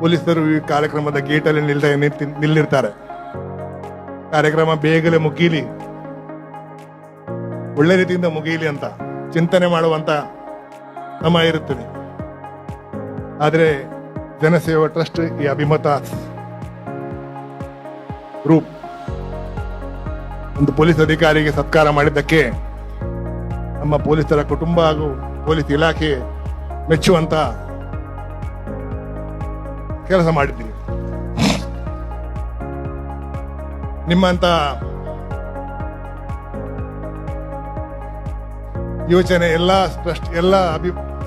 ಪೊಲೀಸರು ಈ ಕಾರ್ಯಕ್ರಮದ ಗೇಟಲ್ಲಿ ನಿಲ್ಲಿರ್ತಾರೆ. ಕಾರ್ಯಕ್ರಮ ಬೇಗನೆ ಮುಗೀಲಿ, ಒಳ್ಳೆ ರೀತಿಯಿಂದ ಮುಗೀಲಿ ಅಂತ ಚಿಂತನೆ ಮಾಡುವಂತ ಸಮಯ ಇರುತ್ತದೆ. ಆದರೆ ಜನಸೇವಾ ಟ್ರಸ್ಟ್ ಈ ಅಭಿಮತ ಗ್ರೂಪ್ ಒಂದು ಪೊಲೀಸ್ ಅಧಿಕಾರಿಗೆ ಸತ್ಕಾರ ಮಾಡಿದ್ದಕ್ಕೆ ನಮ್ಮ ಪೊಲೀಸರ ಕುಟುಂಬ ಹಾಗೂ ಪೊಲೀಸ್ ಇಲಾಖೆ ಮೆಚ್ಚುವಂತ ಕೆಲಸ ಮಾಡಿದ್ದೀವಿ. ನಿಮ್ಮಂತ ಯೋಚನೆ ಎಲ್ಲ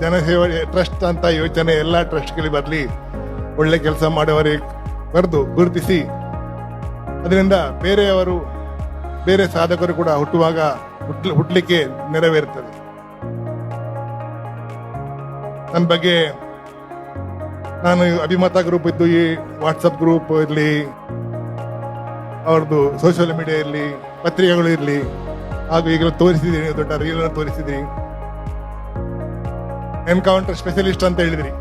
ಜನಸೇವೆ ಟ್ರಸ್ಟ್ ಅಂತ ಯೋಚನೆ ಎಲ್ಲ ಟ್ರಸ್ಟ್ಗಳಿಗೆ ಬರಲಿ, ಒಳ್ಳೆ ಕೆಲಸ ಮಾಡುವವರಿಗೆ ಬರೆದು ಗುರುತಿಸಿ ಅದರಿಂದ ಬೇರೆ ಸಾಧಕರು ಕೂಡ ಹುಟ್ಟಲಿಕ್ಕೆ ನೆರವೇರುತ್ತದೆ. ನನ್ನ ಬಗ್ಗೆ ನಾನು ಅಭಿಮತ ಗ್ರೂಪ್ ಇದ್ದು ಈ ವಾಟ್ಸಪ್ ಗ್ರೂಪ್ ಇರಲಿ, ಅವ್ರದ್ದು ಸೋಷಿಯಲ್ ಮೀಡಿಯಾ ಇರಲಿ, ಪತ್ರಿಕೆಗಳು ಇರಲಿ, ಹಾಗೂ ಈಗಲೂ ತೋರಿಸಿದ್ದೀನಿ, ದೊಡ್ಡ ರೀಲ್ ತೋರಿಸಿದ್ರಿ. ಎನ್ಕೌಂಟರ್ ಸ್ಪೆಷಲಿಸ್ಟ್ ಅಂತ ಹೇಳಿದ್ರಿ.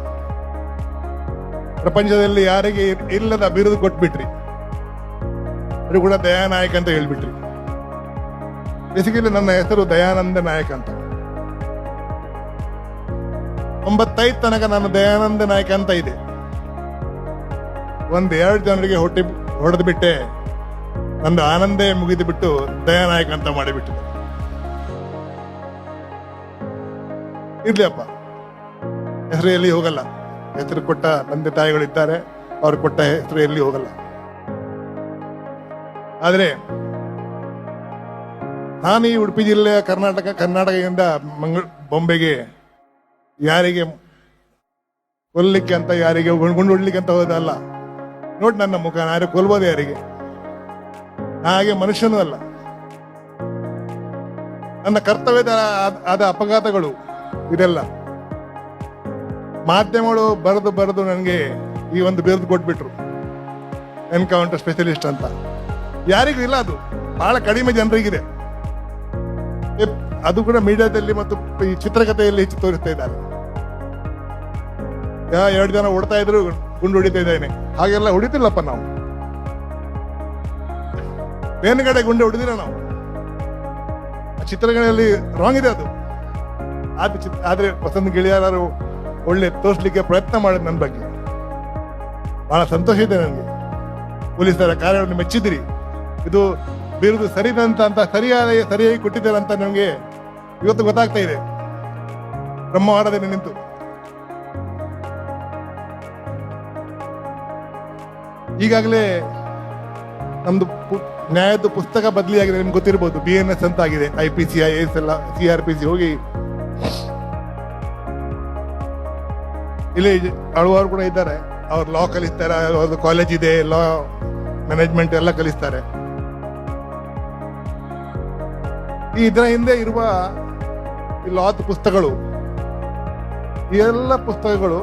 ಪ್ರಪಂಚದಲ್ಲಿ ಯಾರಿಗೆ ಇಲ್ಲದ ಬಿರುದು ಕೊಟ್ಬಿಟ್ರಿ, ಅದು ಕೂಡ ದಯಾನಾಯಕ್ ಅಂತ ಹೇಳ್ಬಿಟ್ರಿ. ಬೇಸಿಕಲಿ ನನ್ನ ಹೆಸರು ದಯಾನಂದ ನಾಯಕ್ ಅಂತ. 95 ತನಕ ನಾನು ದಯಾನಂದ ನಾಯಕ್ ಅಂತ ಇದೆ. 1-2 ಜನರಿಗೆ ಹೊಡೆದು ಬಿಟ್ಟೆ, ನಂದು ಆನಂದೇ ಮುಗಿದು ಬಿಟ್ಟು ದಯಾನಾಯಕ್ ಅಂತ ಮಾಡಿಬಿಟ್ಟು. ಇರ್ಲಿಯಪ್ಪ, ಹೆಸರು ಎಲ್ಲಿ ಹೋಗಲ್ಲ. ಹೆಸರು ಕೊಟ್ಟ ತಂದೆ ತಾಯಿಗಳಿದ್ದಾರೆ, ಅವ್ರು ಕೊಟ್ಟ ಹೆಸರು ಎಲ್ಲಿ ಹೋಗಲ್ಲ. ಆದ್ರೆ ನಾನು ಈ ಉಡುಪಿ ಜಿಲ್ಲೆಯ ಕರ್ನಾಟಕದಿಂದ ಬೊಂಬೆಗೆ ಯಾರಿಗೆ ಕೊಲ್ಲಿಕ್ಕೆ ಅಂತ, ಯಾರಿಗೆ ಗುಂಡು ಹೊಡ್ಲಿಕ್ಕೆ ಅಂತ ಹೋದಲ್ಲ. ನೋಡಿ ನನ್ನ ಮುಖ, ಯಾರು ಕೊಲ್ಬೋದು ಯಾರಿಗೆ? ಹಾಗೆ ಮನುಷ್ಯನೂ ಅಲ್ಲ. ನನ್ನ ಕರ್ತವ್ಯದ ಆದ ಅಪಘಾತಗಳು ಇದೆಲ್ಲ ಮಾಧ್ಯಮಗಳು ಬರೆದು ನನಗೆ ಈ ಒಂದು ಬಿರುದು ಕೊಟ್ಬಿಟ್ರು, ಎನ್ಕೌಂಟರ್ ಸ್ಪೆಷಲಿಸ್ಟ್ ಅಂತ. ಯಾರಿಗೂ ಇಲ್ಲ, ಅದು ಬಹಳ ಕಡಿಮೆ ಜನರಿಗಿದೆ. ಅದು ಕೂಡ ಮೀಡಿಯಾದಲ್ಲಿ ಮತ್ತು ಈ ಚಿತ್ರಕಥೆಯಲ್ಲಿ ಹೆಚ್ಚು ತೋರಿಸ್ತಾ ಇದ್ದಾರೆ. 2 ಜನ ಹೊಡ್ತಾ ಇದ್ರು, ಗುಂಡು ಹೊಡಿತಾ ಇದ್ದೇನೆ, ಹಾಗೆಲ್ಲ ಹೊಡಿತಿಲ್ಲಪ್ಪ ನಾವು. ಬೇನುಗಡೆ ಗುಂಡು ಹೊಡೆದಿರ ನಾವು. ಚಿತ್ರಗಳಲ್ಲಿ ರಾಂಗ್ ಇದೆ ಅದು. ಆದ್ರೆ ವಸಂತ ಗಿಳಿಯಾರು ಒಳ್ಳೆ ತೋರಿಸ್ಲಿಕ್ಕೆ ಪ್ರಯತ್ನ ಮಾಡಿದ ನನ್ನ ಬಗ್ಗೆ ಬಹಳ ಸಂತೋಷ ಇದೆ ನನಗೆ. ಪೊಲೀಸರ ಕಾರ್ಯವನ್ನು ಮೆಚ್ಚಿದಿರಿ. ಇದು ಬಿರುದು ಸರಿದಂತ ಸರಿಯಾಗಿ ಕೊಟ್ಟಿದ್ದಾರೆ ಅಂತ ನಮಗೆ ಇವತ್ತು ಗೊತ್ತಾಗ್ತಾ ಇದೆ, ಬ್ರಹ್ಮವಾರದಲ್ಲಿ ನಿಂತು. ಈಗಾಗಲೇ ನಮ್ದು ನ್ಯಾಯದ ಪುಸ್ತಕ ಬದಲಿಯಾಗಿದೆ, ನಿಮ್ಗೆ ಗೊತ್ತಿರ್ಬೋದು. BNS ಅಂತ ಆಗಿದೆ, IPC IAS ಎಲ್ಲ CRPC ಹೋಗಿ ಇಲ್ಲಿ ಅಳುವರು ಕೂಡ ಇದ್ದಾರೆ. ಅವ್ರು ಲಾ ಕಲಿಸ್ತಾರೆ, ಅವ್ರದ್ದು ಕಾಲೇಜ್ ಇದೆ, ಲಾ ಮ್ಯಾನೇಜ್ಮೆಂಟ್ ಎಲ್ಲ ಕಲಿಸ್ತಾರೆ. ಇದರ ಹಿಂದೆ ಇರುವ ಈ ಲಾದ ಪುಸ್ತಕಗಳು, ಈ ಎಲ್ಲ ಪುಸ್ತಕಗಳು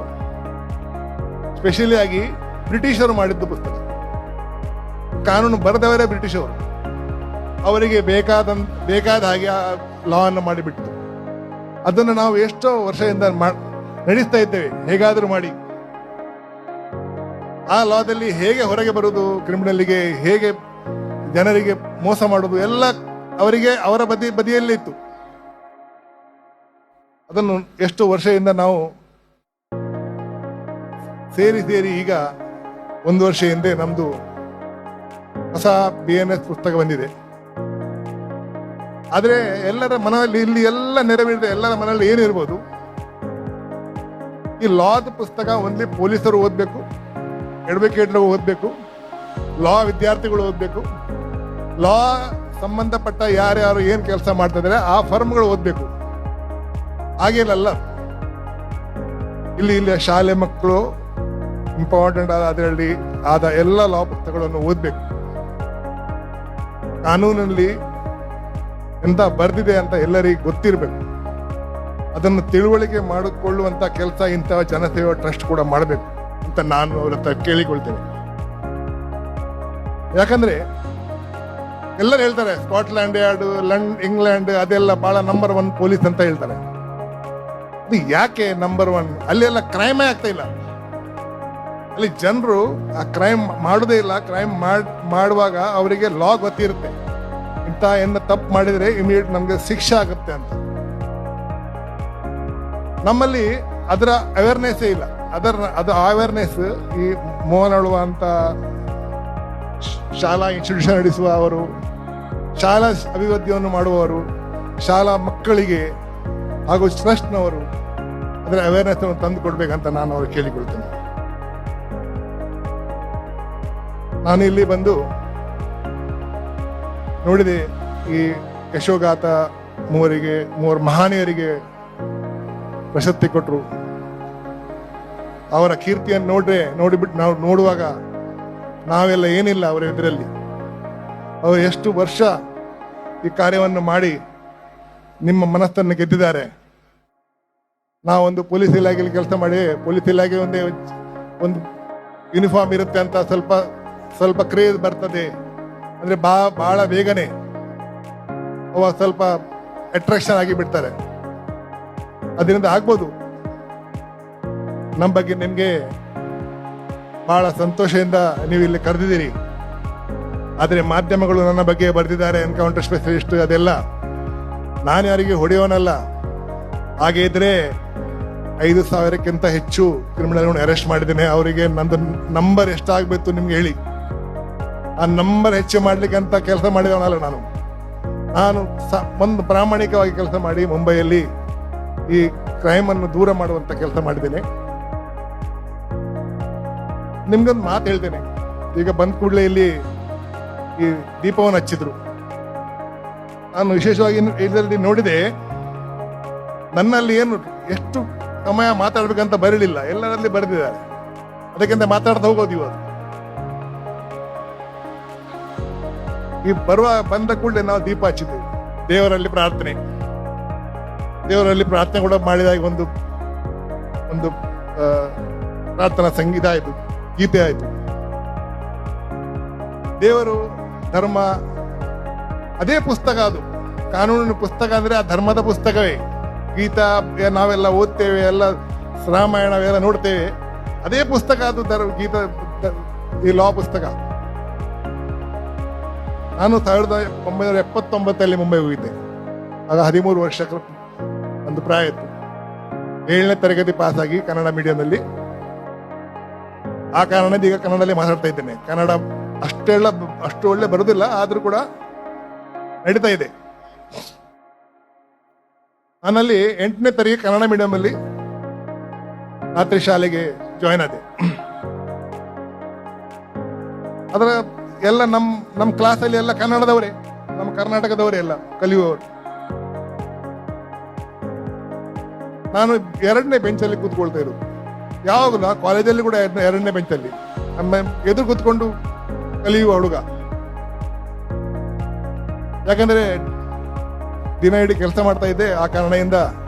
ಸ್ಪೆಷಲಿ ಆಗಿ ಬ್ರಿಟಿಷರು ಮಾಡಿದ್ದು ಪುಸ್ತಕ. ಕಾನೂನು ಬರೆದವರೇ ಬ್ರಿಟಿಷರು. ಅವರಿಗೆ ಬೇಕಾದ ಹಾಗೆ ಲಾ ಅನ್ನು ಮಾಡಿಬಿಟ್ಟು ಅದನ್ನು ನಾವು ಎಷ್ಟೋ ವರ್ಷದಿಂದ ನಡೆಸ್ತಾ ಇದ್ದೇವೆ, ಹೇಗಾದ್ರೂ ಮಾಡಿ. ಆ ಲಾದಲ್ಲಿ ಹೇಗೆ ಹೊರಗೆ ಬರುವುದು, ಕ್ರಿಮಿನಲ್ಗೆ ಹೇಗೆ ಜನರಿಗೆ ಮೋಸ ಮಾಡುವುದು ಎಲ್ಲ ಅವರಿಗೆ ಅವರ ಬದಿಯಲ್ಲೇ ಇತ್ತು. ಅದನ್ನು ಎಷ್ಟು ವರ್ಷದಿಂದ ನಾವು ಸೇರಿ ಈಗ 1 ವರ್ಷ ಹಿಂದೆ ನಮ್ದು ಹೊಸ BNS ಪುಸ್ತಕ ಬಂದಿದೆ. ಆದ್ರೆ ಎಲ್ಲರ ಮನದಲ್ಲಿ ಇಲ್ಲಿ ಎಲ್ಲ ನೆರವೇರಿದೆ. ಎಲ್ಲರ ಮನೆಯಲ್ಲಿ ಏನಿರ್ಬೋದು, ಈ ಲಾದ ಪುಸ್ತಕ ಒಂದ್ಲಿ ಪೊಲೀಸರು ಓದ್ಬೇಕು, ಅಡ್ವೊಕೇಟ್ರು ಓದ್ಬೇಕು, ಲಾ ವಿದ್ಯಾರ್ಥಿಗಳು ಓದ್ಬೇಕು, ಲಾ ಸಂಬಂಧಪಟ್ಟ ಯಾರ್ಯಾರು ಏನ್ ಕೆಲಸ ಮಾಡ್ತಾ ಇದ್ದಾರೆ ಆ ಫರ್ಮ್ಗಳು ಓದ್ಬೇಕು. ಹಾಗೇನಲ್ಲ, ಇಲ್ಲಿ ಶಾಲೆ ಮಕ್ಕಳು ಇಂಪಾರ್ಟೆಂಟ್ ಅದರಲ್ಲಿ ಆದ ಎಲ್ಲ ಲಾ ಪುಸ್ತಕಗಳನ್ನು ಓದ್ಬೇಕು. ಕಾನೂನಲ್ಲಿ ಎಂತ ಬರ್ದಿದೆ ಅಂತ ಎಲ್ಲರಿಗೂ ಗೊತ್ತಿರಬೇಕು. ಅದನ್ನು ತಿಳುವಳಿಕೆ ಮಾಡಿಕೊಳ್ಳುವಂತ ಕೆಲಸ ಇಂತಹ ಜನಸೇವಾ ಟ್ರಸ್ಟ್ ಕೂಡ ಮಾಡಬೇಕು ಅಂತ ನಾನು ಅವ್ರ ಹತ್ರ ಕೇಳಿಕೊಳ್ತೇನೆ. ಯಾಕಂದ್ರೆ ಎಲ್ಲರೂ ಹೇಳ್ತಾರೆ ಸ್ಕಾಟ್ಲ್ಯಾಂಡ್ ಯಾರ್ಡ್, ಇಂಗ್ಲೆಂಡ್ ಅದೆಲ್ಲ ಬಹಳ ನಂಬರ್ 1 ಪೊಲೀಸ್ ಅಂತ ಹೇಳ್ತಾರೆ. ಅದು ಯಾಕೆ ನಂಬರ್ 1? ಅಲ್ಲೆಲ್ಲ ಕ್ರೈಮೇ ಆಗ್ತಾ ಇಲ್ಲ. ಅಲ್ಲಿ ಜನರು ಆ ಕ್ರೈಮ್ ಮಾಡೋದೇ ಇಲ್ಲ. ಕ್ರೈಮ್ ಮಾಡುವಾಗ ಅವರಿಗೆ ಲಾ ಗೊತ್ತಿರುತ್ತೆ, ಇಂಥ ಏನ ತಪ್ಪು ಮಾಡಿದ್ರೆ ಇಮಿಡಿಯೇಟ್ ನಮ್ಗೆ ಶಿಕ್ಷೆ ಆಗುತ್ತೆ ಅಂತ. ನಮ್ಮಲ್ಲಿ ಅದರ ಅವೇರ್ನೆಸ್ಸೇ ಇಲ್ಲ. ಅದು ಅವೇರ್ನೆಸ್ ಈ ಮೋಹನ್ ಅಳುವ ಅಂತ ಶಾಲಾ ಇನ್ಸ್ಟಿಟ್ಯೂಷನ್ ನಡೆಸುವ ಅವರು, ಶಾಲಾ ಅಭಿವೃದ್ಧಿಯನ್ನು ಮಾಡುವವರು, ಶಾಲಾ ಮಕ್ಕಳಿಗೆ ಹಾಗೂ ಟ್ರಸ್ಟ್ನವರು ಅದರ ಅವೇರ್ನೆಸ್ ಅನ್ನು ತಂದು ಕೊಡ್ಬೇಕಂತ ನಾನು ಅವರು ಕೇಳಿಕೊಳ್ತೇನೆ. ನಾನು ಇಲ್ಲಿ ಬಂದು ನೋಡಿದೆ, ಈ ಯಶೋಗಾಥ ಮೂವರು ಮಹಾನೀಯರಿಗೆ ಪ್ರಶಸ್ತಿ ಕೊಟ್ಟರು. ಅವರ ಕೀರ್ತಿಯನ್ನು ನೋಡಿಬಿಟ್ಟು ನಾವು ನೋಡುವಾಗ ನಾವೆಲ್ಲ ಏನಿಲ್ಲ ಅವರ ಎದುರಲ್ಲಿ. ಅವರು ಎಷ್ಟು ವರ್ಷ ಈ ಕಾರ್ಯವನ್ನು ಮಾಡಿ ನಿಮ್ಮ ಮನಸ್ಸನ್ನು ಗೆದ್ದಿದ್ದಾರೆ. ನಾವೊಂದು ಪೊಲೀಸ್ ಇಲಾಖೆಯಲ್ಲಿ ಕೆಲಸ ಮಾಡಿ, ಪೊಲೀಸ್ ಇಲಾಖೆ ಒಂದು ಯೂನಿಫಾರ್ಮ್ ಇರುತ್ತೆ ಅಂತ ಸ್ವಲ್ಪ ಕ್ರೇಜ್ ಬರ್ತದೆ ಅಂದ್ರೆ ಬಹಳ ಬೇಗನೆ ಅವ ಸ್ವಲ್ಪ ಅಟ್ರಾಕ್ಷನ್ ಆಗಿ ಬಿಡ್ತಾರೆ. ಅದರಿಂದ ಆಗ್ಬೋದು. ನಮ್ಮ ಬಗ್ಗೆ ನಿಮ್ಗೆ ಬಹಳ ಸಂತೋಷದಿಂದ ನೀವು ಇಲ್ಲಿ ಕರೆದಿದ್ದೀರಿ. ಆದರೆ ಮಾಧ್ಯಮಗಳು ನನ್ನ ಬಗ್ಗೆ ಬರೆದಿದ್ದಾರೆ, ಎನ್ಕೌಂಟರ್ ಸ್ಪೆಷಲಿಸ್ಟ್ ಅದೆಲ್ಲ. ನಾನು ಯಾರಿಗೆ ಹೊಡೆಯೋನಲ್ಲ. ಹಾಗೆ ಇದ್ರೆ 5,000ಕ್ಕಿಂತ ಹೆಚ್ಚು ಕ್ರಿಮಿನಲ್ಗಳನ್ನು ಅರೆಸ್ಟ್ ಮಾಡಿದ್ದೇನೆ. ಅವರಿಗೆ ನಂದು ನಂಬರ್ ಎಷ್ಟಾಗಬೇಕು ನಿಮ್ಗೆ ಹೇಳಿ. ಆ ನಂಬರ್ ಹೆಚ್ಚು ಮಾಡ್ಲಿಕ್ಕೆ ಅಂತ ಕೆಲಸ ಮಾಡಿದವನಲ್ಲ ನಾನು. ಒಂದು ಪ್ರಾಮಾಣಿಕವಾಗಿ ಕೆಲಸ ಮಾಡಿ ಮುಂಬೈಯಲ್ಲಿ ಈ ಕ್ರೈಮ್ ಅನ್ನು ದೂರ ಮಾಡುವಂತ ಕೆಲಸ ಮಾಡಿದ್ದೇನೆ. ನಿಮ್ಗೊಂದು ಮಾತು ಹೇಳ್ತೇನೆ. ಈಗ ಬಂದ ಕೂಡಲೇ ಇಲ್ಲಿ ಈ ದೀಪವನ್ನು ಹಚ್ಚಿದ್ರು. ನಾನು ವಿಶೇಷವಾಗಿ ಇದರಲ್ಲಿ ನೋಡಿದೆ, ನನ್ನಲ್ಲಿ ಏನು ಎಷ್ಟು ಸಮಯ ಮಾತಾಡ್ಬೇಕಂತ ಬರಲಿಲ್ಲ, ಎಲ್ಲರಲ್ಲಿ ಬರೆದಿದ್ದಾರೆ. ಅದಕ್ಕಿಂತ ಮಾತಾಡ್ತಾ ಹೋಗೋದು ಇವತ್ತು. ಈ ಬಂದ ಕೂಡಲೇ ನಾವು ದೀಪ ಹಚ್ಚಿದ್ದೇವೆ. ದೇವರಲ್ಲಿ ಪ್ರಾರ್ಥನೆ ಕೂಡ ಮಾಡಿದಾಗ ಒಂದು ಪ್ರಾರ್ಥನಾ ಸಂಗೀತ ಆಯಿತು, ಗೀತೆ ಆಯಿತು. ದೇವರು, ಧರ್ಮ ಅದೇ ಪುಸ್ತಕ. ಅದು ಕಾನೂನಿನ ಪುಸ್ತಕ ಅಂದ್ರೆ ಆ ಧರ್ಮದ ಪುಸ್ತಕವೇ. ಗೀತಾ ನಾವೆಲ್ಲ ಓದ್ತೇವೆ, ಎಲ್ಲ ರಾಮಾಯಣ ಎಲ್ಲ ನೋಡ್ತೇವೆ, ಅದೇ ಪುಸ್ತಕ ಅದು. ಗೀತಾ ಈ ಲಾ ಪುಸ್ತಕ. ನಾನು 1979 ಮುಂಬೈ ಹೋಗಿದ್ದೆ. ಆಗ 13 ವರ್ಷಗಳ ಒಂದು ಪ್ರಾಯ ಇತ್ತು. 7ನೇ ತರಗತಿ ಪಾಸ್ ಆಗಿ ಕನ್ನಡ ಮೀಡಿಯಂನಲ್ಲಿ. ಆ ಕಾರಣದಿಂದ ಈಗ ಕನ್ನಡದಲ್ಲಿ ಮಾತಾಡ್ತಾ ಇದ್ದೇನೆ. ಕನ್ನಡ ಅಷ್ಟು ಒಳ್ಳೆ ಬರುದಿಲ್ಲ, ಆದ್ರೂ ಕೂಡ ನಡೀತಾ ಇದೆ. ನಾನಲ್ಲಿ 8ನೇ ತರಗತಿ ಕನ್ನಡ ಮೀಡಿಯಂ ಅಲ್ಲಿ ರಾತ್ರಿ ಶಾಲೆಗೆ ಜಾಯ್ನ್ ಆದೆ. ಅದರ ಎಲ್ಲ ನಮ್ಮ ಕ್ಲಾಸಲ್ಲಿ ಎಲ್ಲ ಕನ್ನಡದವರೇ, ನಮ್ಮ ಕರ್ನಾಟಕದವರೇ ಎಲ್ಲ ಕಲಿಯುವವರು. ನಾನು 2ನೇ ಬೆಂಚಲ್ಲಿ ಕೂತ್ಕೊಳ್ತಾ ಇರೋದು. ಯಾವಾಗಲೂ ಕಾಲೇಜಲ್ಲಿ ಕೂಡ 2ನೇ ಬೆಂಚಲ್ಲಿ ನಮ್ಮ ಎದುರು ಕೂತ್ಕೊಂಡು ಕಲಿಯುವ ಹುಡುಗ. ಯಾಕಂದ್ರೆ ದಿನ ಇಡೀ ಕೆಲಸ ಮಾಡ್ತಾ ಇದ್ದೆ. ಆ ಕಾರಣದಿಂದ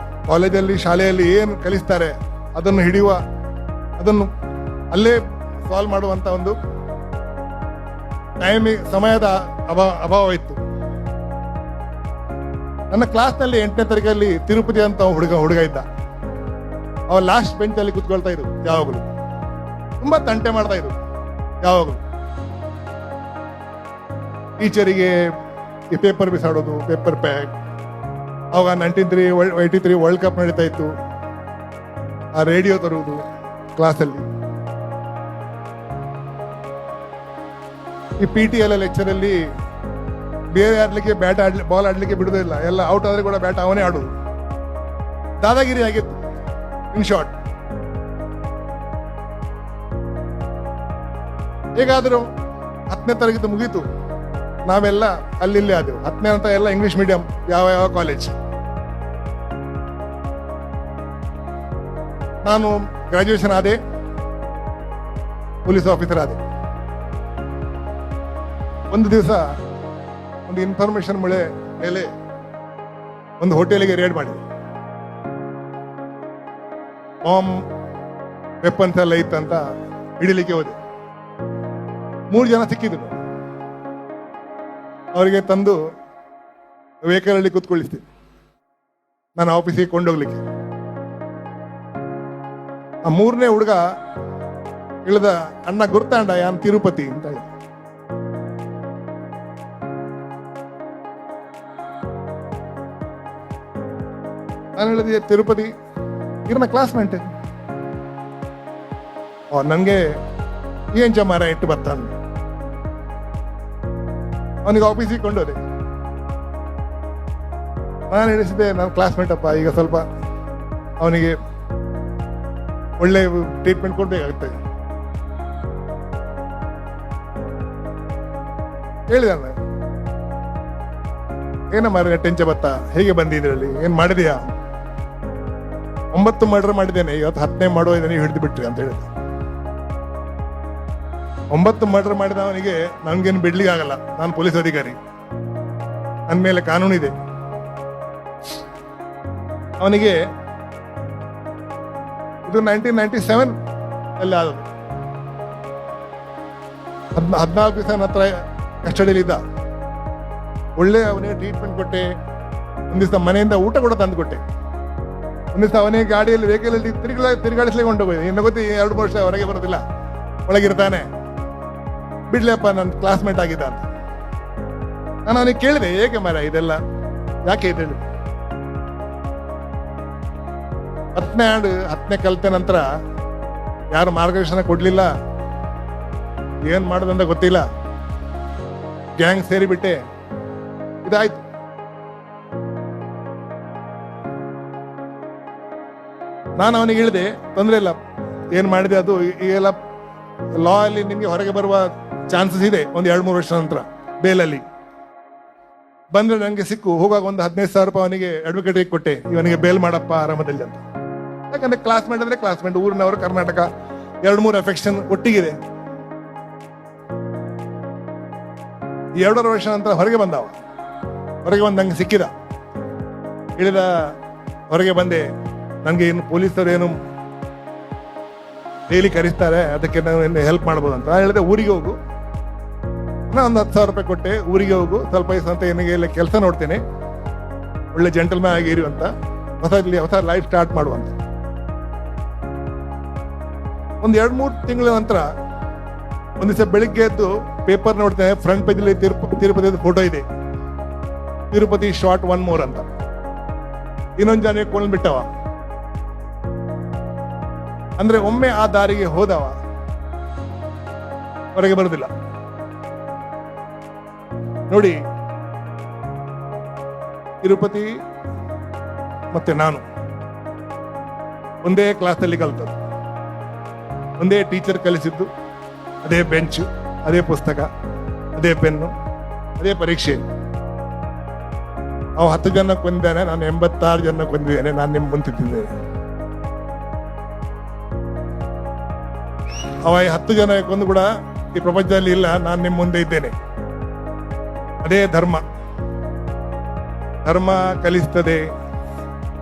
ಕಾಲೇಜಲ್ಲಿ ಶಾಲೆಯಲ್ಲಿ ಏನು ಕಲಿಸ್ತಾರೆ ಅದನ್ನು ಅಲ್ಲೇ ಸಾಲ್ವ್ ಮಾಡುವಂತ ಒಂದು ಸಮಯದ ಅಭಾವ ಇತ್ತು. ನನ್ನ ಕ್ಲಾಸ್ನಲ್ಲಿ 8ನೇ ತರಗತಿಯಲ್ಲಿ ತಿರುಪತಿ ಅಂತ ಹುಡುಗ ಇದ್ದ. ಅವ ಲಾಸ್ಟ್ ಬೆಂಚ್ ಅಲ್ಲಿ ಕೂತ್ಕೊಳ್ತಾ ಇದ್ರು. ಯಾವಾಗಲೂ ತುಂಬಾ ತಂಟೆ ಮಾಡ್ತಾ ಇದ್ರು. ಯಾವಾಗಲೂ ಟೀಚರಿಗೆ ಈ ಪೇಪರ್ ಬಿಸಾಡೋದು, ಪೇಪರ್ ಪ್ಯಾಕ್. ಅವಾಗ 1983 ವರ್ಲ್ಡ್ ಕಪ್ ನಡೀತಾ ಇತ್ತು. ಆ ರೇಡಿಯೋ ತರುವುದು ಕ್ಲಾಸಲ್ಲಿ. ಈ PT ಲೆಕ್ಚರ್ ಅಲ್ಲಿ ಬೇರೆ ಆಡ್ಲಿಕ್ಕೆ ಬಾಲ್ ಆಡ್ಲಿಕ್ಕೆ ಬಿಡುವುದಿಲ್ಲ. ಎಲ್ಲ ಔಟ್ ಆದ್ರೆ ಕೂಡ ಬ್ಯಾಟ್ ಅವನೇ ಆಡುದು. ದಾದಾಗಿರಿ ಆಗಿತ್ತು. ಇನ್ ಶಾರ್ಟ್, ಹೇಗಾದರೂ 10ನೇ ತರಗತಿ ಮುಗೀತು. ನಾವೆಲ್ಲ ಅಲ್ಲಿ ಆದೆವು. 10ನೇ ಅಂತ ಎಲ್ಲ ಇಂಗ್ಲಿಷ್ ಮೀಡಿಯಂ, ಯಾವ ಕಾಲೇಜ್. ನಾನು ಗ್ರಾಜುಯೇಷನ್ ಆದೆ, ಪೊಲೀಸ್ ಆಫೀಸರ್ ಆದೆ. ಒಂದು ದಿವಸ ಒಂದು ಇನ್ಫಾರ್ಮೇಶನ್ ಮೇಲೆ ಒಂದು ಹೋಟೆಲಿಗೆ ರೇಡ್ ಮಾಡಿದೆ. ಬಾಂಬ್ ವೆಪನ್ಸ್ ಎಲ್ಲ ಇತ್ತಂತ ಹಿಡಿಲಿಕ್ಕೆ ಹೋದೆ. 3 ಜನ ಸಿಕ್ಕಿದ್ರು. ಅವರಿಗೆ ತಂದು ವೆಹಿಕಲ್ ಅಲ್ಲಿ ಕೂತ್ಕೊಳ್ಳಿಸ್ತೀನಿ ನಾನು ಆಫೀಸಿಗೆ ಕೊಂಡೋಗ್ಲಿಕ್ಕೆ. ಆ 3ನೇ ಹುಡುಗ ಇಳಿದ ಅಣ್ಣ ಗುರ್ತಾಂಡ ಯಾನ್ ತಿರುಪತಿ ಅಂತ ಹೇಳಿ. ನಾನು ಹೇಳಿದೆ ತಿರುಪತಿ ಇವ್ರನ್ನ ಕ್ಲಾಸ್ಮೇಟ್. ನನ್ಗೆ ಏನ್ ಜಮಾರ ಇಟ್ಟು ಬರ್ತಾನೆ, ಅವನಿಗೆ ಆಫೀಸಿಗೆ ಕೊಂಡೋದೆ. ನಾನು ಹೇಳಿಸಿದೆ ನನ್ನ ಕ್ಲಾಸ್ಮೇಟ್ ಅಪ್ಪ, ಈಗ ಸ್ವಲ್ಪ ಅವನಿಗೆ ಒಳ್ಳೆ ಟ್ರೀಟ್ಮೆಂಟ್ ಕೊಡ್ಬೇಕಾಗುತ್ತೆ. ಹೇಳಿದ ಏನ ಮಾರ ಟೆಂಚ ಬತ್ತ, ಹೇಗೆ ಬಂದಿದ್ರಲ್ಲಿ, ಏನ್ ಮಾಡಿದೀಯಾ? 9 ಮರ್ಡರ್ ಮಾಡಿದ್ದೇನೆ, ಇವತ್ತು 10ನೇ ಮಾಡೋ ಇದನ್ನ ಹಿಡಿದು ಬಿಟ್ರಿ ಅಂತ ಹೇಳಿದ. 9 ಮರ್ಡರ್ ಮಾಡಿದ ಅವನಿಗೆ ನನ್ಗೇನು ಬಿಡ್ಲಿಕ್ಕೆ ಆಗಲ್ಲ, ನಾನು ಪೊಲೀಸ್ ಅಧಿಕಾರಿ, ನನ್ನ ಮೇಲೆ ಕಾನೂನು ಇದೆ. ಅವನಿಗೆ ಇದು 1997 ಅಲ್ಲಿ ಆದದ್ದು. 14 ದಿವಸ ನನ್ನ ಹತ್ರ ಕಸ್ಟಡಿಯಲ್ಲಿ ಇದ್ದ. ಒಳ್ಳೆ ಅವನಿಗೆ ಟ್ರೀಟ್ಮೆಂಟ್ ಕೊಟ್ಟೆ. ಒಂದ್ ದಿವಸ ಮನೆಯಿಂದ ಊಟ ಕೂಡ ತಂದು ಕೊಟ್ಟೆ. ಒಂದ್ ದಿವಸ ಅವನಿಗೆ ಗಾಡಿಯಲ್ಲಿ ವೆಹಿಕಲ್ ಅಲ್ಲಿ ತಿರುಗಾಡಿಸ್ಲಿಕ್ಕೆ ಕೊಂಡೋಗಿದೆ. ಇನ್ನು ಗೊತ್ತಿ 2 ವರ್ಷ ಹೊರಗೆ ಬರೋದಿಲ್ಲ, ಒಳಗಿರ್ತಾನೆ. ಬಿಡ್ಲಪ್ಪ, ನನ್ನ ಕ್ಲಾಸ್ಮೇಟ್ ಆಗಿದ್ದ ಅಂತ. ನಾನು ಅವನಿಗೆ ಕೇಳಿದೆ, ಹೇಗೆ ಮರ ಇದೆಲ್ಲ ಯಾಕೆ ಇದೆ? 10ನೇ ಕಲಿತ ನಂತರ ಯಾರು ಮಾರ್ಗದರ್ಶನ ಕೊಡ್ಲಿಲ್ಲ, ಏನ್ ಮಾಡೋದಂತ ಗೊತ್ತಿಲ್ಲ, ಗ್ಯಾಂಗ್ ಸೇರಿಬಿಟ್ಟೆ, ಇದಾಯ್ತು. ನಾನು ಅವನಿಗೆ ಹೇಳಿದೆ, ತೊಂದರೆ ಇಲ್ಲ, ಏನ್ ಮಾಡಿದೆ ಅದು ಈಗೆಲ್ಲ ಲಾ ಅಲ್ಲಿ ನಿಮ್ಗೆ ಹೊರಗೆ ಬರುವ ಚಾನ್ಸಸ್ ಇದೆ. ಒಂದು 2-3 ವರ್ಷ ನಂತರ ಬೇಲಲ್ಲಿ ಬಂದ್ರೆ ನನಗೆ ಸಿಕ್ಕು. ಹೋಗುವಾಗ ಒಂದು 15,000 ರೂಪಾಯಿ ಅವನಿಗೆ ಅಡ್ವೊಕೇಟ್ಗೆ ಕೊಟ್ಟೆ, ಇವನಿಗೆ ಬೇಲ್ ಮಾಡಪ್ಪ ಆರಾಮದಲ್ಲಿ ಅಂತ. ಯಾಕಂದ್ರೆ ಕ್ಲಾಸ್ಮೇಟ್ ಅಂದ್ರೆ ಕ್ಲಾಸ್ಮೇಟ್, ಊರಿನವರು, ಕರ್ನಾಟಕ, 2-3 ಅಫೆಕ್ಷನ್ ಒಟ್ಟಿಗಿದೆ. 2.5 ವರ್ಷ ನಂತರ ಹೊರಗೆ ಬಂದವ. ಹೊರಗೆ ಬಂದು ನಂಗೆ ಸಿಕ್ಕಿದ. ಇಳಿದ ಹೊರಗೆ ಬಂದೆ. ನನಗೆ ಏನು ಪೊಲೀಸರು ಏನು ಡೈಲಿ ಕರೆಸ್ತಾರೆ, ಅದಕ್ಕೆ ನಾನು ಹೆಲ್ಪ್ ಮಾಡ್ಬೋದು ಅಂತ ಹೇಳಿದೆ. ಊರಿಗೆ ಹೋಗು, ನಾನು ಒಂದು 10,000 ರೂಪಾಯಿ ಕೊಟ್ಟೆ. ಊರಿಗೆ ಹೋಗು, ಸ್ವಲ್ಪ ದಿವಸ ಅಂತ ಏನಿಗೆ ಎಲ್ಲ ಕೆಲಸ ನೋಡ್ತೇನೆ, ಒಳ್ಳೆ ಜೆಂಟಲ್ಮ್ಯಾನ್ ಆಗಿರು ಅಂತ, ಹೊಸ ಲೈಫ್ ಸ್ಟಾರ್ಟ್ ಮಾಡುವಂತ. ಒಂದು 2-3 ತಿಂಗಳ ನಂತರ ಒಂದ್ ದಿವಸ ಬೆಳಿಗ್ಗೆ ಎದ್ದು ಪೇಪರ್ ನೋಡ್ತೇನೆ, ಫ್ರಂಟ್ ಪೇಜ್ ಅಲ್ಲಿ ತಿರುಪತಿ ಫೋಟೋ ಇದೆ. ತಿರುಪತಿ ಶಾರ್ಟ್ 1 more ಅಂತ. ಇನ್ನೊಂದು ಜನ ಕೊಂಡ್ ಬಿಟ್ಟವ. ಅಂದ್ರೆ ಒಮ್ಮೆ ಆ ದಾರಿಗೆ ಹೋದವ ಹೊರಗೆ ಬರುದಿಲ್ಲ. ನೋಡಿ, ತಿರುಪತಿ ಮತ್ತೆ ನಾನು ಒಂದೇ ಕ್ಲಾಸಲ್ಲಿ ಕಲ್ತದ್ದು, ಒಂದೇ ಟೀಚರ್ ಕಲಿಸಿದ್ದು, ಅದೇ ಬೆಂಚು, ಅದೇ ಪುಸ್ತಕ, ಅದೇ ಪೆನ್ನು, ಅದೇ ಪರೀಕ್ಷೆ. ಅವ 10 ಜನ ಕೊಂದಿದ್ದಾನೆ, ನಾನು 86 ಜನ ಕೊಂದಿದ್ದೇನೆ. ನಾನು ನಿಮ್ಮ ಮುಂತಿದ್ದೇನೆ. ಅವ 10 ಜನ ಕೊಂದು ಕೂಡ ಈ ಪ್ರಪಂಚದಲ್ಲಿ ಇಲ್ಲ, ನಾನು ನಿಮ್ಮ ಮುಂದೆ ಇದ್ದೇನೆ. ಅದೇ ಧರ್ಮ. ಧರ್ಮ ಕಲಿಸ್ತದೆ,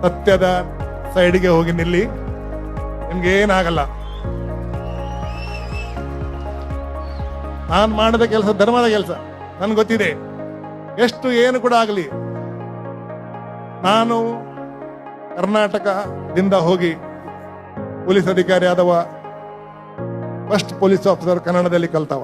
ಸತ್ಯದ ಸೈಡ್ಗೆ ಹೋಗಿ ನಿಲ್ಲಿ, ನಿಮ್ಗೆ ಏನಾಗಲ್ಲ. ನಾನು ಮಾಡಿದ ಕೆಲಸ ಧರ್ಮದ ಕೆಲಸ, ನನ್ಗೆ ಗೊತ್ತಿದೆ. ಎಷ್ಟು ಏನು ಕೂಡ ಆಗಲಿ, ನಾನು ಕರ್ನಾಟಕದಿಂದ ಹೋಗಿ ಪೊಲೀಸ್ ಅಧಿಕಾರಿ ಆದವ, ಫಸ್ಟ್ ಪೊಲೀಸ್ ಆಫೀಸರ್ ಕನ್ನಡದಲ್ಲಿ ಕಲ್ತವ.